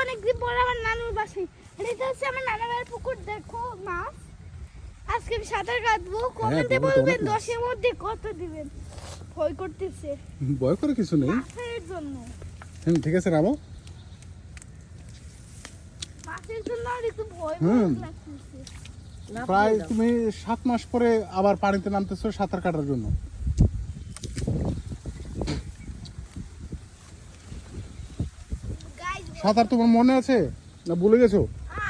অনেকদিন পর আমার নানুর বাসায়। এটা হচ্ছে আমার নানার বাড়ির পুকুর, দেখো মাছ। আজকে আমি সাঁতার কাটবো, কমেন্টে বলবেন 10 এর মধ্যে কত দিবেন। ভয় করতেছে, ভয় করে কিছু নেই, মাছের জন্য। ঠিক আছে নামো। মাছের জন্য আর একটু ভয় লাগতেছে। প্রায় তুমি 7 মাস পরে আবার পানিতে নামতেছো সাঁতার কাটার জন্য। সাঁতার তোমার মনে আছে না ভুলে গেছো?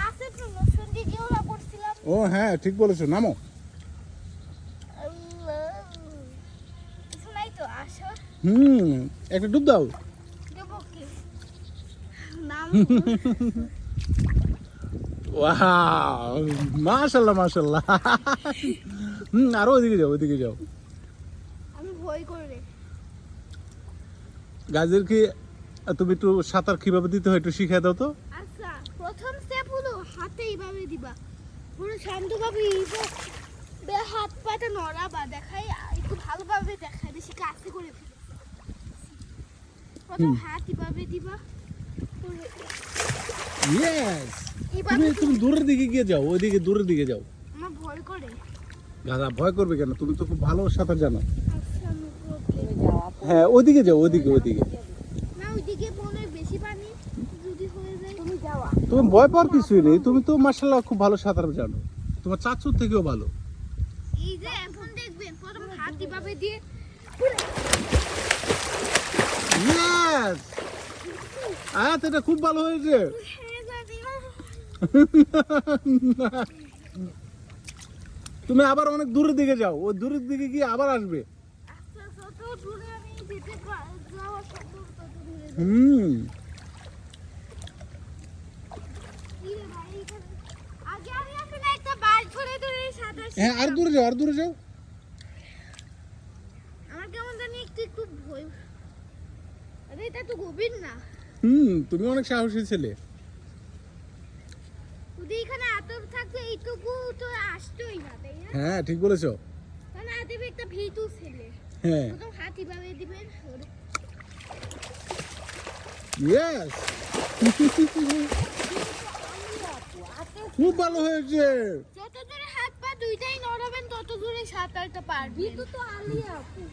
আছে তো, নতুন দিকে ওরা করছিলাম। ও হ্যাঁ ঠিক বলেছো, নামো। কিছু নাই তো, আসো। একটা ডুব দাও। দেবো কি নাম? ওয়াও, মাশাআল্লাহ মাশাআল্লাহ। আরো ওইদিকে যাও, ওইদিকে যাও। আমি ভয় করে। গাজেরকে তুমি একটু সাঁতার কিভাবে দিতে হয় একটু শিখিয়ে দাও তো। আচ্ছা, প্রথম স্টেপ হলো হাতে এইভাবে দিবা, পুরো শান্তভাবে হাত পাটা নড়াবা, দেখাই একটু ভালোভাবে দেখাই, বেশি কাছে করে ফেলে। প্রথম হাত এইভাবে দিবা, ইয়েস। এইভাবে। তুমি দূরের দিকে গিয়ে যাও, ওইদিকে দূরের দিকে যাও। আমার ভয় করে। গাধা ভয় করবে কেন, তুমি তো খুব ভালো সাঁতার জানো। আচ্ছা, আমি প্রবলেম। হ্যাঁ ওইদিকে যাও, ওইদিকে ওইদিকে। না, ওইদিকে মনে হয় বেশি পানি, যদি হয়ে যায়। তুমি যাওয়া। তুমি ভয় পাওয়ার কিছুই নেই, তুমি তো মাশাআল্লাহ খুব ভালো সাঁতার জানো, তোমার চাচুর থেকেও ভালো। এই যে এখন দেখবেন, প্রথম হাত এইভাবে দিয়ে ইয়েস, আয়াত এটা খুব ভালো হয়েছে। হ্যাঁ, জানি না। তুমি আবার অনেক দূরের দিকে যাও, ওই দূরের দিকে গিয়ে আবার আসবে। আচ্ছা, যত দূরে আমি যেতে যাওয়া সম্ভব তত দূরে যাবো। কি রে ভাই, এখানে আগে আমি আসলে একটা বার ধরে ধরে সাঁতার হ্যাঁ আর দূরে যাও, আর দূরে যাও। আমার কেমন জানি একটু একটু ভয়। আরে এটা তো গভীর না। তুমি অনেক সাহসী ছেলে। যদি এখানে আতর থাকতো এইটুকু তো আসতোই না, তাই না? হ্যাঁ ঠিক বলেছো। কারণ আদেব একটা ভীতু ছেলে। হ্যাঁ প্রথম হাত এইভাবে দিবেন। ইয়েস, খুব ভালো হয়েছে। যত দূরে হাত পা দুইটাই নড়াবেন তত দূরে সাঁতারটা পারবেন। ভীতু তো আলিয়া আপু।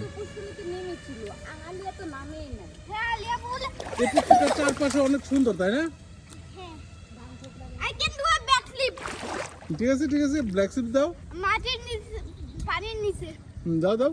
তো পুষ্করিতে নেমেছিল, আলিয়া তো নামেই নাই। হ্যাঁ, আলিয়া বলে। এই পুকুরটার চারপাশে অনেক সুন্দর তাই না? হ্যাঁ, I can do a backflip. ঠিক আছে ঠিক আছে, ব্ল্যাক শিপ দাও। মাটির নিচে, পানির নিচে। দাও দাও।